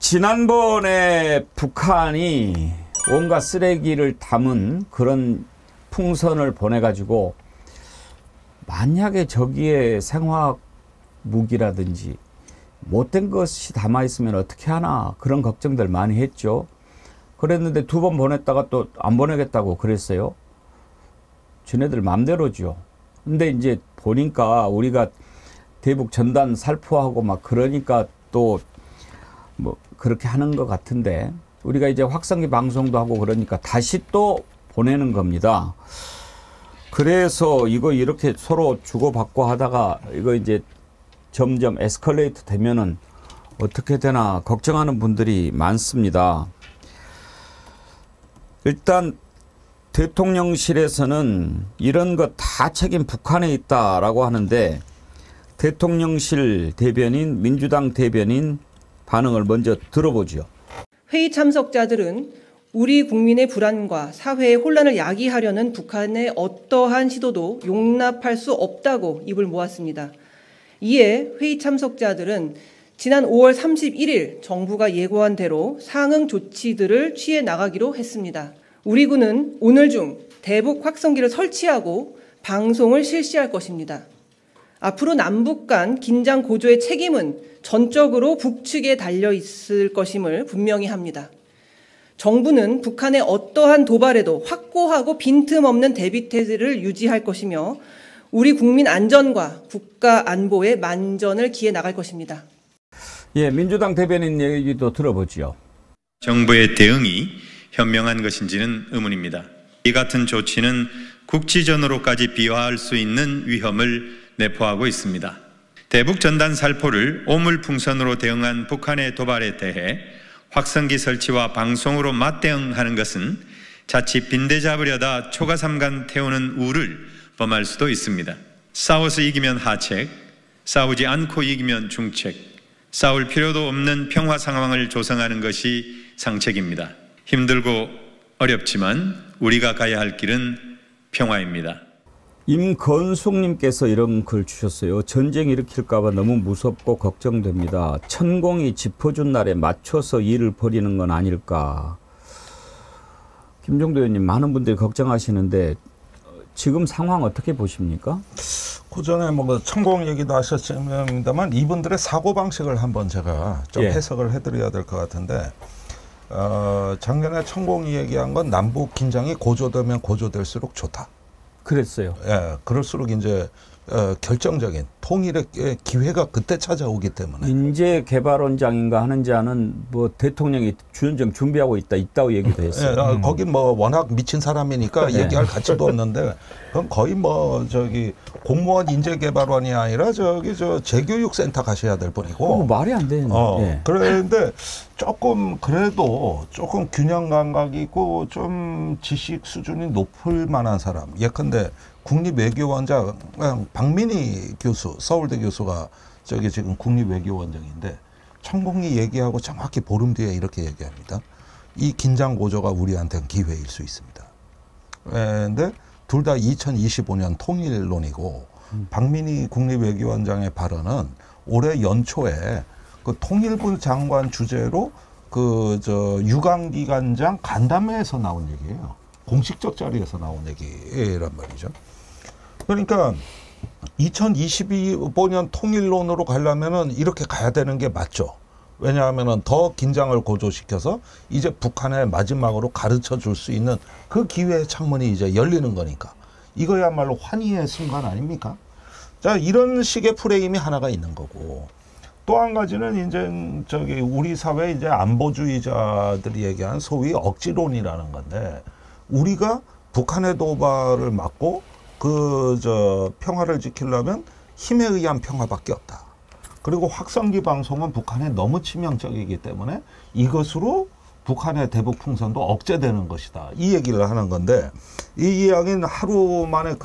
지난번에 북한이 온갖 쓰레기를 담은 그런 풍선을 보내가지고 만약에 저기에 생화학 무기라든지 못된 것이 담아있으면 어떻게 하나 그런 걱정들 많이 했죠. 그랬는데 2번 보냈다가 또 안 보내겠다고 그랬어요. 쟤네들 맘대로죠. 근데 이제 보니까 우리가 대북 전단 살포하고 막 그러니까 또 뭐 그렇게 하는 것 같은데 우리가 이제 확성기 방송도 하고 그러니까 다시 또 보내는 겁니다. 그래서 이거 이렇게 서로 주고받고 하다가 이거 이제 점점 에스컬레이트 되면은 어떻게 되나 걱정하는 분들이 많습니다. 일단 대통령실에서는 이런 것 다 책임 북한에 있다라고 하는데 대통령실 대변인, 민주당 대변인 반응을 먼저 들어보죠. 회의 참석자들은 우리 국민의 불안과 사회의 혼란을 야기하려는 북한의 어떠한 시도도 용납할 수 없다고 입을 모았습니다. 이에 회의 참석자들은 지난 5월 31일 정부가 예고한 대로 상응 조치들을 취해 나가기로 했습니다. 우리 군은 오늘 중 대북 확성기를 설치하고 방송을 실시할 것입니다. 앞으로 남북 간 긴장 고조의 책임은 전적으로 북측에 달려 있을 것임을 분명히 합니다. 정부는 북한의 어떠한 도발에도 확고하고 빈틈없는 대비태세를 유지할 것이며 우리 국민 안전과 국가 안보에 만전을 기해 나갈 것입니다. 예, 민주당 대변인 얘기도 들어보죠. 정부의 대응이 현명한 것인지는 의문입니다. 이 같은 조치는 국지전으로까지 비화할 수 있는 위험을 내포하고 있습니다. 대북 전단 살포를 오물풍선으로 대응한 북한의 도발에 대해 확성기 설치와 방송으로 맞대응하는 것은 자칫 빈대 잡으려다 초가삼간 태우는 우를 범할 수도 있습니다. 싸워서 이기면 하책, 싸우지 않고 이기면 중책, 싸울 필요도 없는 평화 상황을 조성하는 것이 상책입니다. 힘들고 어렵지만 우리가 가야 할 길은 평화입니다. 임건숙님께서 이런 글 주셨어요. 전쟁 일으킬까 봐 너무 무섭고 걱정됩니다. 천공이 짚어준 날에 맞춰서 일을 벌이는 건 아닐까. 김종도 의원님, 많은 분들이 걱정하시는데 지금 상황 어떻게 보십니까? 그 전에 뭐 천공 얘기도 하셨습니다만 이분들의 사고방식을 한번 제가 좀 해석을 해드려야 될 것 같은데 작년에 천공이 얘기한 건 남북 긴장이 고조되면 고조될수록 좋다. 그랬어요. 예, 그럴수록 이제 결정적인 통일의 기회가 그때 찾아오기 때문에. 인재개발원장인가 하는지 아는 뭐 대통령이 주연정 준비하고 있다고 얘기도 했어요. 거긴 뭐 워낙 미친 사람이니까 얘기할 가치도 없는데 그건 거의 뭐 저기 공무원 인재개발원이 아니라 저 재교육센터 가셔야 될 분이고. 말이 안 되는. 그런데 조금 그래도 조금 균형 감각이 있고 좀 지식 수준이 높을 만한 사람. 예컨대 국립외교원장 박민희 교수, 서울대 교수가 저기 지금 국립외교원장인데 천공이 얘기하고 정확히 보름 뒤에 이렇게 얘기합니다. 이 긴장 고조가 우리한테는 기회일 수 있습니다. 그런데 둘 다 2025년 통일론이고 박민희 국립외교원장의 발언은 올해 연초에 그 통일부 장관 주재로 유관기관장 간담회에서 나온 얘기예요. 공식적 자리에서 나온 얘기란 말이죠. 그러니까 2025년 통일론으로 가려면은 이렇게 가야 되는 게 맞죠. 왜냐하면은 더 긴장을 고조시켜서 이제 북한에 마지막으로 가르쳐 줄 수 있는 그 기회의 창문이 이제 열리는 거니까. 이거야말로 환희의 순간 아닙니까? 자, 이런 식의 프레임이 하나가 있는 거고. 또 한 가지는 이제 우리 사회 이제 안보주의자들이 얘기하는 소위 억지론이라는 건데 우리가 북한의 도발을 막고 평화를 지키려면 힘에 의한 평화밖에 없다. 그리고 확성기 방송은 북한에 너무 치명적이기 때문에 이것으로 북한의 대북 풍선도 억제되는 것이다. 이 얘기를 하는 건데 이 이야기는 하루 만에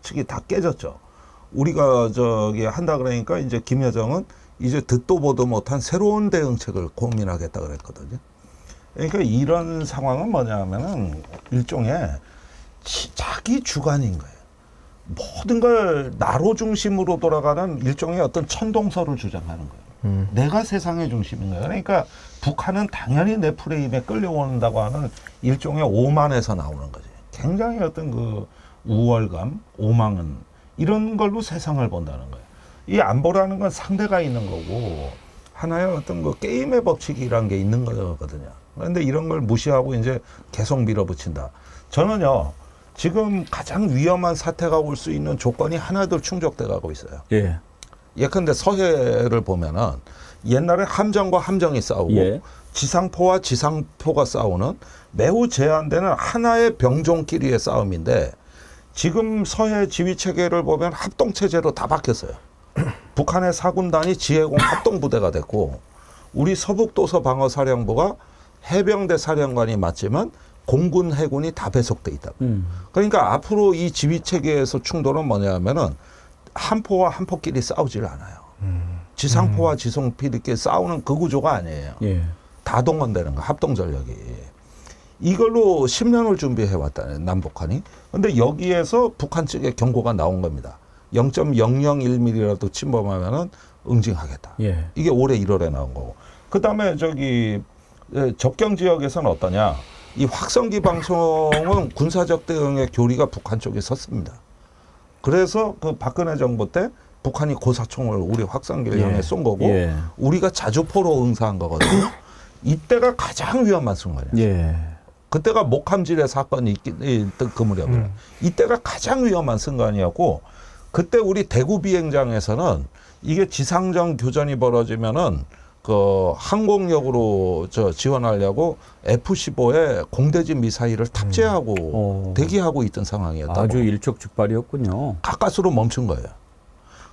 측이 다 깨졌죠. 우리가 한다 그러니까 이제 김여정은 이제 듣도 보도 못한 새로운 대응책을 고민하겠다 그랬거든요. 그러니까 이런 상황은 뭐냐면은 일종의 자기 주관인 거예요. 모든 걸 나로 중심으로 돌아가는 일종의 어떤 천동설을 주장하는 거예요. 내가 세상의 중심인 거예요. 그러니까 북한은 당연히 내 프레임에 끌려온다고 하는 일종의 오만에서 나오는 거지. 굉장히 어떤 그 우월감, 오망은 이런 걸로 세상을 본다는 거예요. 이 안보라는 건 상대가 있는 거고 하나의 어떤 그 게임의 법칙이라는 게 있는 거거든요. 그런데 이런 걸 무시하고 이제 계속 밀어붙인다. 저는요, 지금 가장 위험한 사태가 올 수 있는 조건이 하나둘 충족돼 가고 있어요. 예. 예컨대 서해를 보면은 옛날에 함정과 함정이 싸우고 예. 지상포와 지상포가 싸우는 매우 제한되는 하나의 병종끼리의 싸움인데 지금 서해 지휘 체계를 보면 합동 체제로 다 바뀌었어요. 북한의 사군단이 지해공 합동부대가 됐고 우리 서북도서 방어사령부가 해병대 사령관이 맞지만 공군 해군이 다 배속돼 있다. 그러니까 앞으로 이 지휘 체계에서 충돌은 뭐냐면은 한 포와 한 포끼리 싸우질 않아요. 지상포와 지상포끼리 싸우는 그 구조가 아니에요. 예. 다 동원되는 거, 합동 전력이. 이걸로 10년을 준비해 왔다는 남북한이. 근데 여기에서 북한 측의 경고가 나온 겁니다. 0.001mm라도 침범하면은 응징하겠다. 예. 이게 올해 1월에 나온 거고. 그다음에 저기 접경 지역에서는 어떠냐? 이 확성기 방송은 군사적 대응의 교리가 북한 쪽에 섰습니다. 그래서 그 박근혜 정부 때 북한이 고사총을 우리 확성기를 향해 쏜 거고 예. 우리가 자주포로 응사한 거거든요. 이때가 가장 위험한 순간이에요. 예. 그때가 목함질의 사건이 있던 그 무렵이에요. 이때가 가장 위험한 순간이었고 그때 우리 대구 비행장에서는 이게 지상정 교전이 벌어지면은 그 항공력으로 지원하려고 F-15에 공대지 미사일을 탑재하고 대기하고 있던 상황이었다고. 아주 일촉즉발이었군요. 가까스로 멈춘 거예요.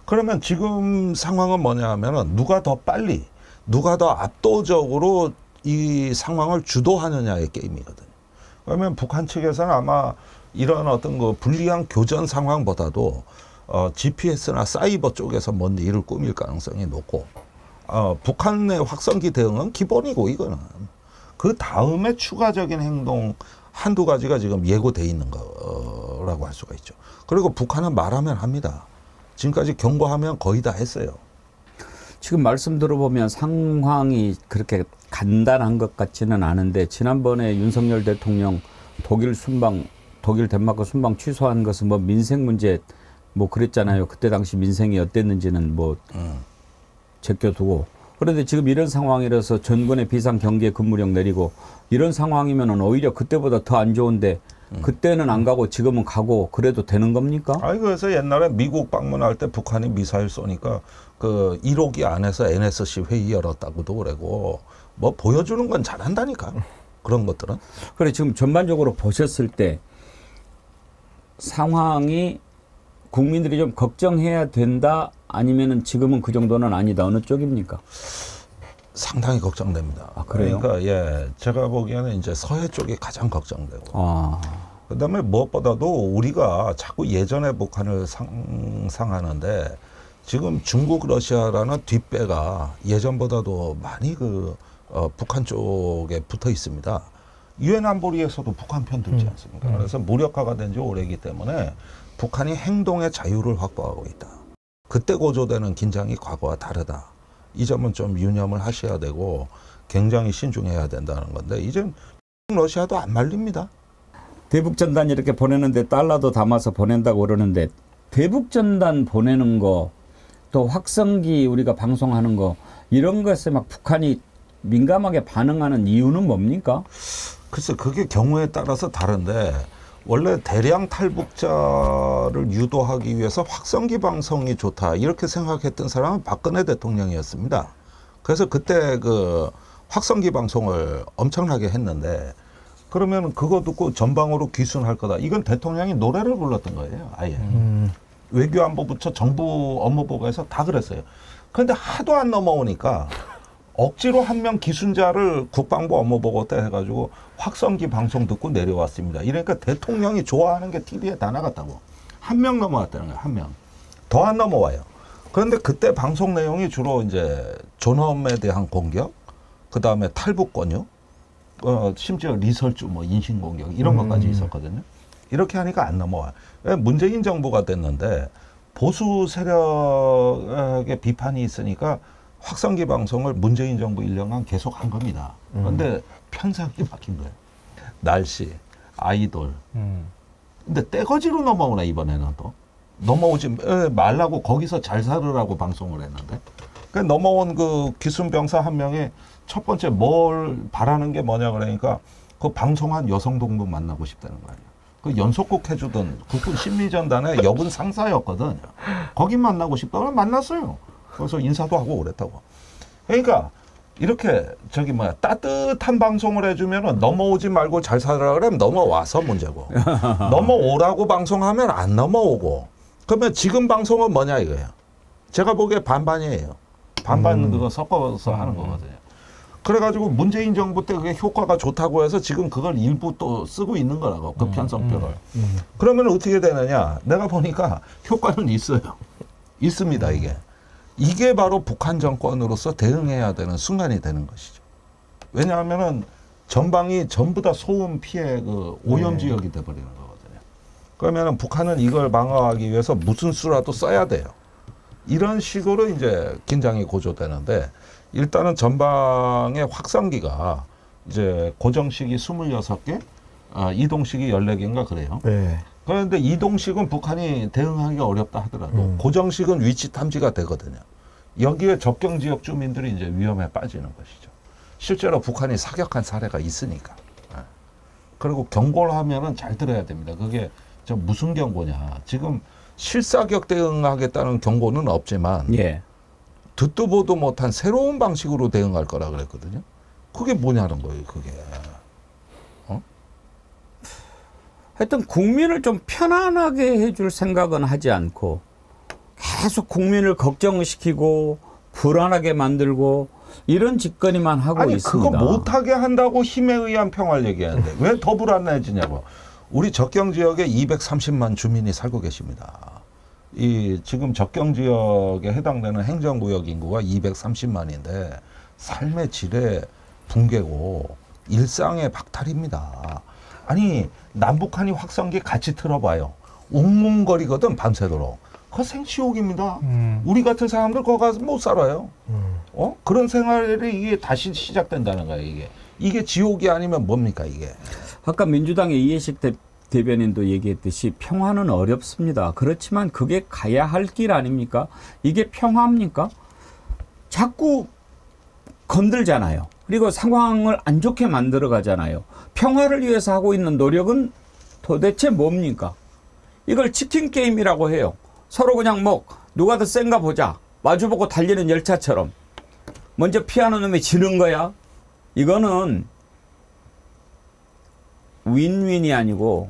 그러면 지금 상황은 뭐냐 하면은 누가 더 빨리, 누가 더 압도적으로 이 상황을 주도하느냐의 게임이거든요. 그러면 북한 측에서는 아마 이런 어떤 그 불리한 교전 상황보다도 GPS나 사이버 쪽에서 먼저 일을 꾸밀 가능성이 높고 북한의 확성기 대응은 기본이고 이거는 그 다음에 추가적인 행동 한두 가지가 지금 예고돼 있는 거라고 할 수가 있죠. 그리고 북한은 말하면 합니다. 지금까지 경고하면 거의 다 했어요. 지금 말씀 들어보면 상황이 그렇게 간단한 것 같지는 않은데 지난번에 윤석열 대통령 독일 덴마크 순방 취소한 것은 뭐 민생 문제 뭐 그랬잖아요. 그때 당시 민생이 어땠는지는 뭐 제껴두고. 그런데 지금 이런 상황이라서 전군의 비상 경계 근무령 내리고 이런 상황이면은 오히려 그때보다 더 안 좋은데 그때는 안 가고 지금은 가고 그래도 되는 겁니까? 아니 그래서 옛날에 미국 방문할 때 북한이 미사일 쏘니까 그 1호기 안에서 NSC 회의 열었다고도 그러고 뭐 보여주는 건 잘한다니까 그런 것들은. 그래 지금 전반적으로 보셨을 때 상황이 국민들이 좀 걱정해야 된다 아니면은 지금은 그 정도는 아니다 어느 쪽입니까? 상당히 걱정됩니다. 아, 그래요? 그러니까 예, 제가 보기에는 이제 서해 쪽이 가장 걱정되고. 아. 그다음에 무엇보다도 우리가 자꾸 예전의 북한을 상상하는데 지금 중국, 러시아라는 뒷배가 예전보다도 많이 북한 쪽에 붙어 있습니다. 유엔 안보리에서도 북한 편 들지 않습니까? 그래서 무력화가 된 지 오래이기 때문에 북한이 행동의 자유를 확보하고 있다. 그때 고조되는 긴장이 과거와 다르다. 이 점은 좀 유념을 하셔야 되고 굉장히 신중해야 된다는 건데 이제 러시아도 안 말립니다. 대북전단 이렇게 보내는데 달러도 담아서 보낸다고 그러는데 대북전단 보내는 거 또 확성기 우리가 방송하는 거 이런 것에 막 북한이 민감하게 반응하는 이유는 뭡니까? 글쎄 그게 경우에 따라서 다른데 원래 대량 탈북자를 유도하기 위해서 확성기 방송이 좋다 이렇게 생각했던 사람은 박근혜 대통령이었습니다. 그래서 그때 그 확성기 방송을 엄청나게 했는데 그러면 그거 듣고 전방으로 귀순할 거다. 이건 대통령이 노래를 불렀던 거예요. 아예. 외교안보부처 정부 업무보고에서 다 그랬어요. 그런데 하도 안 넘어오니까 억지로 한 명 기순자를 국방부 업무보고 때 해가지고 확성기 방송 듣고 내려왔습니다. 이러니까 대통령이 좋아하는 게 TV에 다 나갔다고. 한 명 넘어왔다는 거예요. 한 명. 더 안 넘어와요. 그런데 그때 방송 내용이 주로 이제 존엄에 대한 공격, 그 다음에 탈북 권유, 심지어 리설주, 뭐 인신공격 이런 것까지 있었거든요. 이렇게 하니까 안 넘어와요. 문재인 정부가 됐는데 보수 세력의 비판이 있으니까 확성기 방송을 문재인 정부 1년간 계속 한 겁니다. 그런데 편성이 바뀐 거예요. 날씨, 아이돌. 근데 떼거지로 넘어오네 이번에는 또. 넘어오지 말라고 거기서 잘 살으라고 방송을 했는데. 그러니까 넘어온 그 기순병사 한 명이 첫 번째 뭘 바라는 게 뭐냐 그러니까 그 방송한 여성 동무 만나고 싶다는 거 아니에요. 그 연속극 해주던 국군 심리전단의 여군 상사였거든. 거기 만나고 싶다고 만났어요. 그래서 인사도 하고 그랬다고. 그러니까 이렇게 저기 뭐야 따뜻한 방송을 해주면은 넘어오지 말고 잘 살아라 그러면 넘어와서 문제고 넘어오라고 방송하면 안 넘어오고 그러면 지금 방송은 뭐냐 이거예요. 제가 보기에 반반이에요. 반반 그거 섞어서 하는 거거든요. 그래가지고 문재인 정부 때 그게 효과가 좋다고 해서 지금 그걸 일부 또 쓰고 있는 거라고 그 편성표를. 그러면 어떻게 되느냐? 내가 보니까 효과는 있어요. 있습니다 이게. 이게 바로 북한 정권으로서 대응해야 되는 순간이 되는 것이죠. 왜냐하면은 전방이 전부 다 소음 피해 그 오염 지역이 돼버리는 거거든요. 그러면은 북한은 이걸 방어하기 위해서 무슨 수라도 써야 돼요. 이런 식으로 이제 긴장이 고조되는데 일단은 전방의 확성기가 이제 고정식이 26개, 이동식이 14개인가 그래요. 네. 그런데 이동식은 북한이 대응하기가 어렵다 하더라도 고정식은 위치 탐지가 되거든요. 여기에 접경 지역 주민들이 이제 위험에 빠지는 것이죠. 실제로 북한이 사격한 사례가 있으니까. 그리고 경고를 하면은 잘 들어야 됩니다. 그게 저 무슨 경고냐. 지금 실사격 대응하겠다는 경고는 없지만 예. 듣도 보도 못한 새로운 방식으로 대응할 거라 그랬거든요. 그게 뭐냐는 거예요, 그게. 하여튼 국민을 좀 편안하게 해줄 생각은 하지 않고 계속 국민을 걱정시키고 불안하게 만들고 이런 짓거리만 하고 아니, 있습니다. 그거 못하게 한다고 힘에 의한 평화를 얘기하는데 왜 더 불안해지냐고. 우리 접경 지역에 230만 주민이 살고 계십니다. 이 지금 접경 지역에 해당되는 행정구역 인구가 230만인데 삶의 질의 붕괴고 일상의 박탈입니다. 아니 남북한이 확성기 같이 틀어봐요. 웅웅거리거든 밤새도록. 그거 생지옥입니다. 우리 같은 사람들 거기 가서 못 살아요. 그런 생활이 이게 다시 시작된다는 거예요. 이게 지옥이 아니면 뭡니까 이게. 아까 민주당의 이해식 대변인도 얘기했듯이 평화는 어렵습니다. 그렇지만 그게 가야 할 길 아닙니까? 이게 평화입니까? 자꾸 건들잖아요. 그리고 상황을 안 좋게 만들어 가잖아요. 평화를 위해서 하고 있는 노력은 도대체 뭡니까? 이걸 치킨 게임이라고 해요. 서로 그냥 뭐 누가 더 센가 보자. 마주보고 달리는 열차처럼. 먼저 피하는 놈이 지는 거야. 이거는 윈윈이 아니고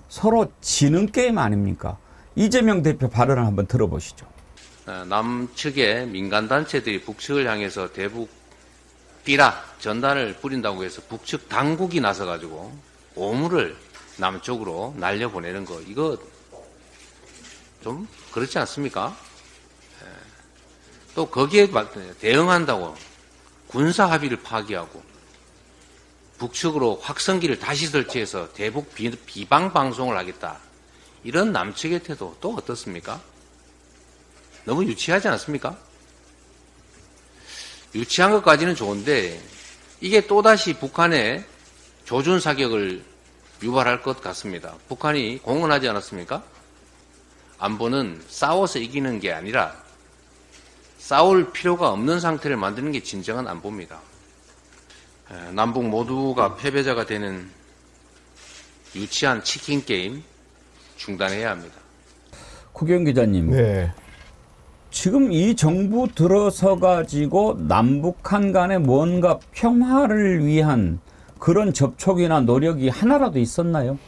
서로 지는 게임 아닙니까? 이재명 대표 발언을 한번 들어보시죠. 남측의 민간단체들이 북측을 향해서 대북 비라 전단을 뿌린다고 해서 북측 당국이 나서가지고 오물을 남쪽으로 날려보내는 거 이거 좀 그렇지 않습니까? 또 거기에 대응한다고 군사 합의를 파기하고 북측으로 확성기를 다시 설치해서 대북 비방 방송을 하겠다. 이런 남측의 태도 또 어떻습니까? 너무 유치하지 않습니까? 유치한 것까지는 좋은데 이게 또다시 북한의 조준 사격을 유발할 것 같습니다. 북한이 공언하지 않았습니까? 안보는 싸워서 이기는 게 아니라 싸울 필요가 없는 상태를 만드는 게 진정한 안보입니다. 남북 모두가 패배자가 되는 유치한 치킨 게임 중단해야 합니다. 구경 기자님. 네. 지금 이 정부 들어서 가지고 남북한 간에 뭔가 평화를 위한 그런 접촉이나 노력이 하나라도 있었나요?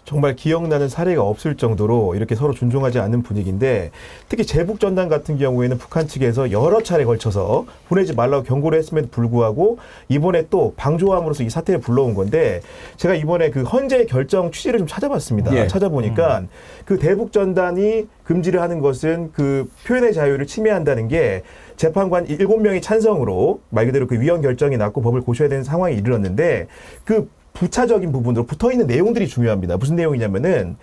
정말 기억나는 사례가 없을 정도로 이렇게 서로 존중하지 않는 분위기인데 특히 제북 전단 같은 경우에는 북한 측에서 여러 차례 걸쳐서 보내지 말라고 경고를 했음에도 불구하고 이번에 또 방조함으로써 이 사태를 불러온 건데 제가 이번에 그 헌재 결정 취지를 좀 찾아봤습니다. 예. 찾아보니까 그 대북 전단이 금지를 하는 것은 그 표현의 자유를 침해한다는 게 재판관 7명이 찬성으로 말 그대로 그 위헌 결정이 났고 법을 고쳐야 되는 상황에 이르렀는데 그 부차적인 부분으로 붙어있는 내용들이 중요합니다. 무슨 내용이냐면은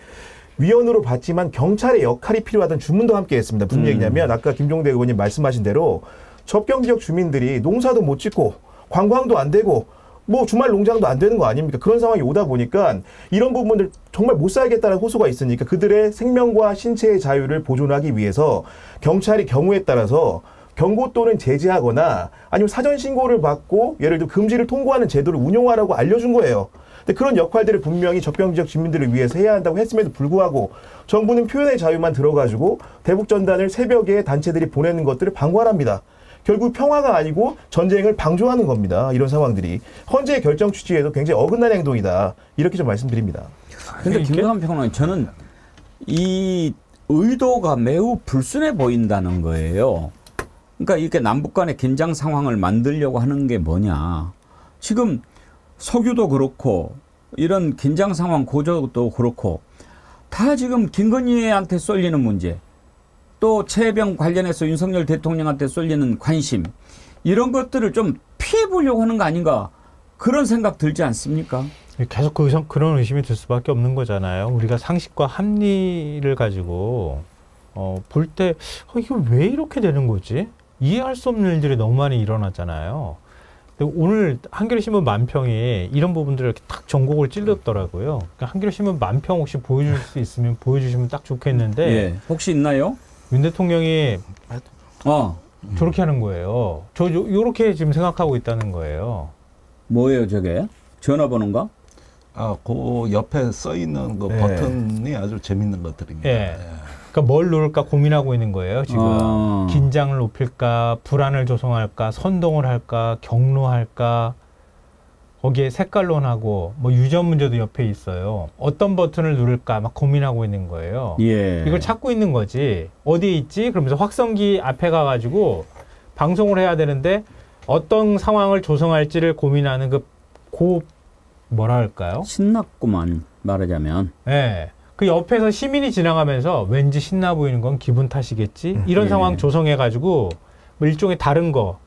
위헌으로 봤지만 경찰의 역할이 필요하다는 주문도 함께 했습니다. 무슨 얘기냐면 아까 김종대 의원님 말씀하신 대로 접경 지역 주민들이 농사도 못 짓고 관광도 안 되고 뭐 주말 농장도 안 되는 거 아닙니까? 그런 상황이 오다 보니까 이런 부분들 정말 못 살겠다는 호소가 있으니까 그들의 생명과 신체의 자유를 보존하기 위해서 경찰이 경우에 따라서 경고 또는 제지하거나 아니면 사전 신고를 받고 예를 들어 금지를 통보하는 제도를 운용하라고 알려준 거예요. 근데 그런 역할들을 분명히 접경 지역 주민들을 위해서 해야 한다고 했음에도 불구하고 정부는 표현의 자유만 들어가지고 대북 전단을 새벽에 단체들이 보내는 것들을 방관합니다. 결국 평화가 아니고 전쟁을 방조하는 겁니다. 이런 상황들이 헌재의 결정 취지에도 굉장히 어긋난 행동이다. 이렇게 좀 말씀드립니다. 근데 김경환 평론가님, 저는 이 의도가 매우 불순해 보인다는 거예요. 그러니까 이렇게 남북 간의 긴장 상황을 만들려고 하는 게 뭐냐. 지금 석유도 그렇고 이런 긴장 상황 고조도 그렇고 다 지금 김건희한테 쏠리는 문제, 또 최혜병 관련해서 윤석열 대통령한테 쏠리는 관심, 이런 것들을 좀 피해 보려고 하는 거 아닌가, 그런 생각 들지 않습니까? 계속 그런 의심이 들 수밖에 없는 거잖아요. 우리가 상식과 합리를 가지고 볼 때 이거 왜 이렇게 되는 거지? 이해할 수 없는 일들이 너무 많이 일어났잖아요. 근데 오늘 한겨레신문 만평이 이런 부분들을 이렇게 딱 전곡을 찔렀더라고요. 그러니까 한겨레신문 만평 혹시 보여줄 수 있으면 보여주시면 딱 좋겠는데. 예, 혹시 있나요? 윤 대통령이 저렇게 하는 거예요. 요렇게 지금 생각하고 있다는 거예요. 뭐예요 저게? 전화번호인가? 그 옆에 써 있는 그 버튼이 아주 재밌는 것들입니다. 예. 그러니까 뭘 누를까 고민하고 있는 거예요. 지금 긴장을 높일까, 불안을 조성할까, 선동을 할까, 경로할까. 거기에 색깔론하고 뭐 유전 문제도 옆에 있어요. 어떤 버튼을 누를까 막 고민하고 있는 거예요. 예. 이걸 찾고 있는 거지. 어디에 있지? 그러면서 확성기 앞에 가가지고 방송을 해야 되는데 어떤 상황을 조성할지를 고민하는 그 뭐라 할까요? 신났구만, 말하자면. 네. 그 옆에서 시민이 지나가면서 왠지 신나 보이는 건 기분 탓이겠지? 이런 상황 조성해가지고 뭐 일종의 다른 거,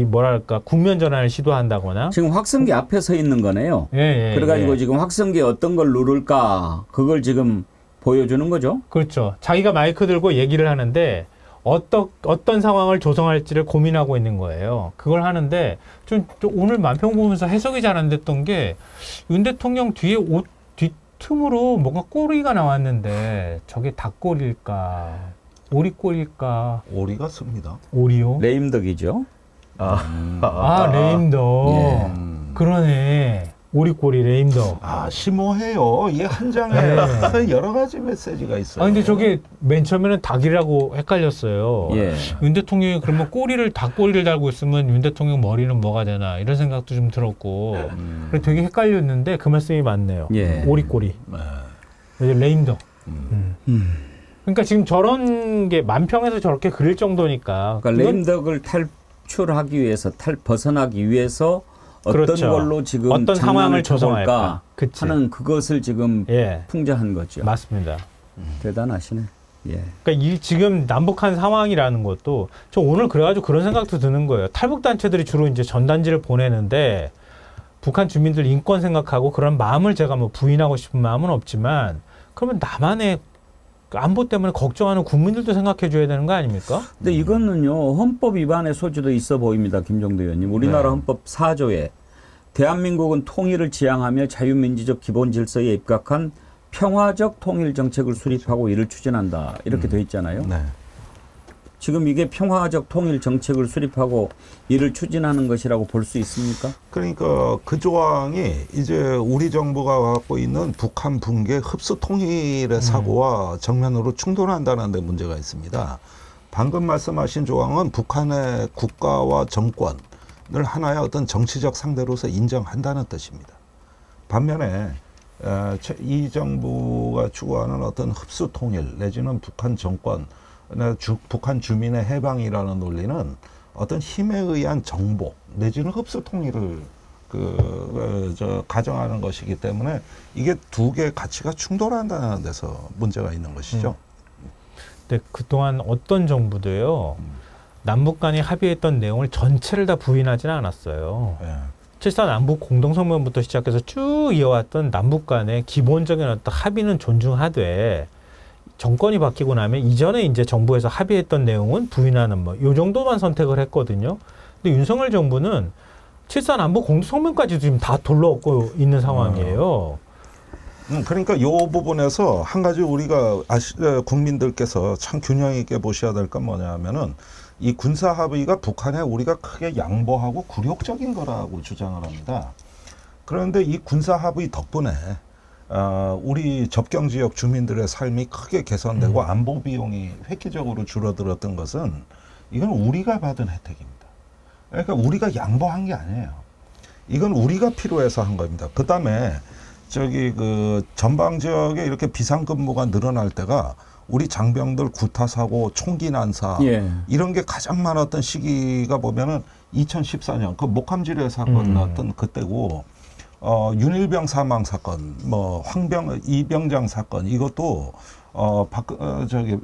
뭐랄까 국면 전환을 시도한다거나. 지금 확성기 앞에 서 있는 거네요. 예, 그래가지고 지금 확성기에 어떤 걸 누를까, 그걸 지금 보여주는 거죠. 그렇죠. 자기가 마이크 들고 얘기를 하는데 어떤 상황을 조성할지를 고민하고 있는 거예요. 그걸 하는데 좀 오늘 만평 보면서 해석이 잘 안 됐던 게 윤 대통령 뒤에 옷 뒷틈으로 뭔가 꼬리가 나왔는데 저게 닭꼬리일까 오리꼬리일까? 오리가 씁니다. 오리요? 레임덕이죠. 레임덕. 예. 그러네. 오리꼬리 레임덕. 심오해요. 이 한 장에 여러 가지 메시지가 있어요. 근데 저게 맨 처음에는 닭이라고 헷갈렸어요. 예. 윤 대통령이 그러면 닭꼬리를 달고 있으면 윤 대통령 머리는 뭐가 되나 이런 생각도 좀 들었고 그래서 되게 헷갈렸는데 그 말씀이 맞네요. 예. 오리꼬리. 레임덕. 그러니까 지금 저런 게 만평에서 저렇게 그릴 정도니까. 그러니까 레임덕을 탈출하기 위해서, 벗어나기 위해서 어떤 그렇죠. 걸로 지금 어떤 상황을 조성할까 하는 그것을 지금 풍자한 거죠. 맞습니다. 대단하시네. 예. 그러니까 지금 남북한 상황이라는 것도 저 오늘 그래가지고 그런 생각도 드는 거예요. 탈북 단체들이 주로 이제 전단지를 보내는데 북한 주민들 인권 생각하고 그런 마음을 제가 뭐 부인하고 싶은 마음은 없지만 그러면 나만의 안보 때문에 걱정하는 국민들도 생각해 줘야 되는 거 아닙니까? 근데 이거는요, 헌법 위반의 소지도 있어 보입니다, 김종대 의원님. 우리나라 헌법 4조에 대한민국은 통일을 지향하며 자유민주적 기본 질서에 입각한 평화적 통일 정책을 수립하고 이를 추진한다. 이렇게 돼 있잖아요. 네. 지금 이게 평화적 통일 정책을 수립하고 이를 추진하는 것이라고 볼 수 있습니까? 그러니까 그 조항이 이제 우리 정부가 갖고 있는 북한 붕괴 흡수 통일의 사고와 정면으로 충돌한다는 데 문제가 있습니다. 방금 말씀하신 조항은 북한의 국가와 정권을 하나의 어떤 정치적 상대로서 인정한다는 뜻입니다. 반면에 이 정부가 추구하는 어떤 흡수 통일 내지는 북한 정권, 북한 주민의 해방이라는 논리는 어떤 힘에 의한 정복 내지는 흡수 통일을 가정하는 것이기 때문에 이게 두 개의 가치가 충돌한다는 데서 문제가 있는 것이죠. 근데 그동안 어떤 정부도요 남북 간이 합의했던 내용을 전체를 다 부인하지는 않았어요. 7.4 남북 공동성명부터 시작해서 쭉 이어왔던 남북 간의 기본적인 어떤 합의는 존중하되 정권이 바뀌고 나면 이전에 이제 정부에서 합의했던 내용은 부인하는 뭐 요 정도만 선택을 했거든요. 근데 윤석열 정부는 7.4 남북 공동성명까지 지금 다 둘러엎고 있는 상황이에요. 그러니까 이 부분에서 한 가지 우리가 국민들께서 참 균형 있게 보셔야 될 건 뭐냐면은 이 군사 합의가 북한에 우리가 크게 양보하고 굴욕적인 거라고 주장을 합니다. 그런데 이 군사 합의 덕분에 우리 접경 지역 주민들의 삶이 크게 개선되고 안보 비용이 획기적으로 줄어들었던 것은 이건 우리가 받은 혜택입니다. 그러니까 우리가 양보한 게 아니에요. 이건 우리가 필요해서 한 겁니다. 그다음에 그 전방 지역에 이렇게 비상근무가 늘어날 때가 우리 장병들 구타 사고 총기 난사 예. 이런 게 가장 많았던 시기가 보면은 2014년 그 목함지뢰 사건 났던 그때고 윤일병 사망 사건, 뭐 이병장 사건 이것도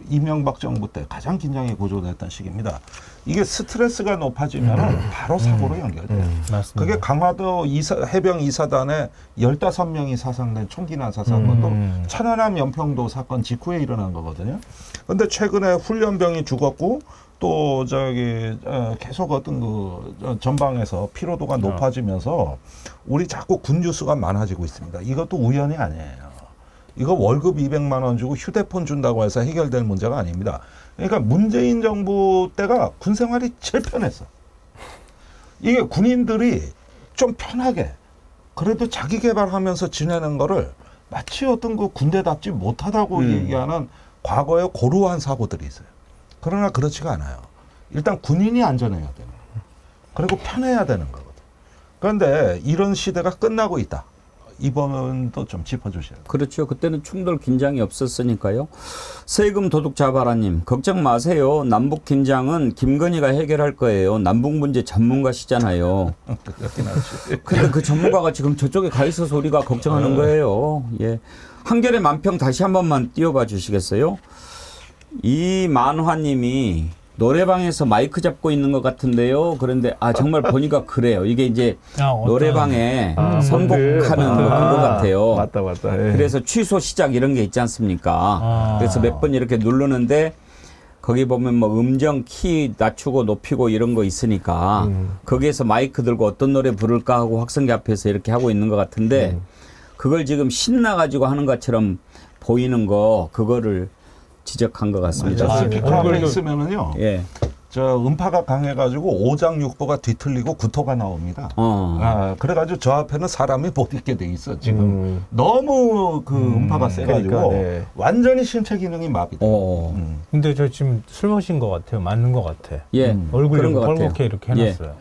이명박 정부 때 가장 긴장이 고조됐던 시기입니다. 이게 스트레스가 높아지면 바로 사고로 연결돼요. 맞습니다. 그게 강화도 해병 2사단에 15명이 사상된 총기 난사 사건도 천안함 연평도 사건 직후에 일어난 거거든요. 그런데 최근에 훈련병이 죽었고 또 계속 어떤 그 전방에서 피로도가 높아지면서 우리 자꾸 군 뉴스가 많아지고 있습니다. 이것도 우연이 아니에요. 이거 월급 200만 원 주고 휴대폰 준다고 해서 해결될 문제가 아닙니다. 그러니까 문재인 정부 때가 군 생활이 제일 편했어. 이게 군인들이 좀 편하게 그래도 자기 개발하면서 지내는 거를 마치 어떤 그 군대답지 못하다고 얘기하는 과거의 고루한 사고들이 있어요. 그러나 그렇지가 않아요. 일단 군인이 안전해야 되는 거예요. 그리고 편해야 되는 거거든. 그런데 이런 시대가 끝나고 있다. 이번도 좀 짚어주셔야 돼요. 그렇죠. 그때는 충돌 긴장이 없었으니까요. 세금 도둑 자바라님 걱정 마세요. 남북 긴장은 김건희가 해결할 거예요. 남북 문제 전문가시잖아요. 근데 그 전문가가 지금 저쪽에 가 있어서 우리가 걱정하는 거예요. 예. 한결의 만평 다시 한 번만 띄워봐 주시겠어요? 이만화님이 노래방에서 마이크 잡고 있는 것 같은데요. 그런데 정말 보니까 그래요. 이게 이제 노래방에 선곡하는 그런 것 같아요. 맞다. 예. 그래서 취소 시작 이런 게 있지 않습니까? 그래서 몇 번 이렇게 누르는데 거기 보면 뭐 음정 키 낮추고 높이고 이런 거 있으니까 거기에서 마이크 들고 어떤 노래 부를까 하고 확성기 앞에서 이렇게 하고 있는 것 같은데 그걸 지금 신나가지고 하는 것처럼 보이는 거 그거를 지적한 것 같습니다. 스피커 앞에 있으면은요. 예. 저 음파가 강해가지고 오장육부가 뒤틀리고 구토가 나옵니다. 그래가지고 저 앞에는 사람이 못 있게 돼 있어 지금. 너무 그 음파가 세가지고 그러니까, 네. 완전히 신체 기능이 마비돼. 근데 저 지금 술 마신 것 같아요. 맞는 것 같아. 예. 얼굴이 그런 것 뻘겋게 같아요. 이렇게 해놨어요. 예.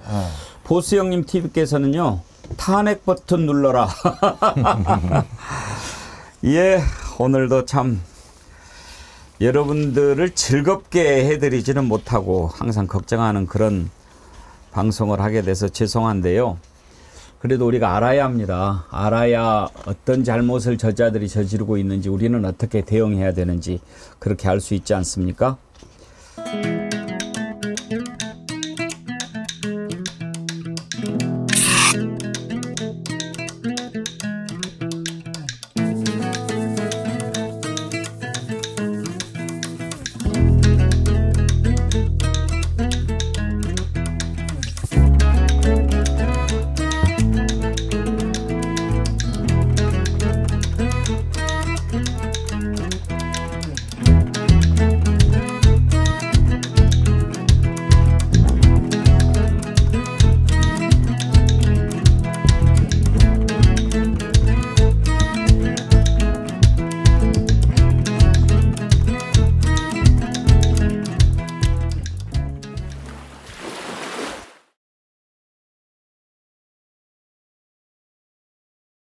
보스 형님 TV께서는요. 탄핵 버튼 눌러라. 예. 오늘도 참 여러분들을 즐겁게 해드리지는 못하고 항상 걱정하는 그런 방송을 하게 돼서 죄송한데요. 그래도 우리가 알아야 합니다. 알아야 어떤 잘못을 저자들이 저지르고 있는지 우리는 어떻게 대응해야 되는지 그렇게 알 수 있지 않습니까?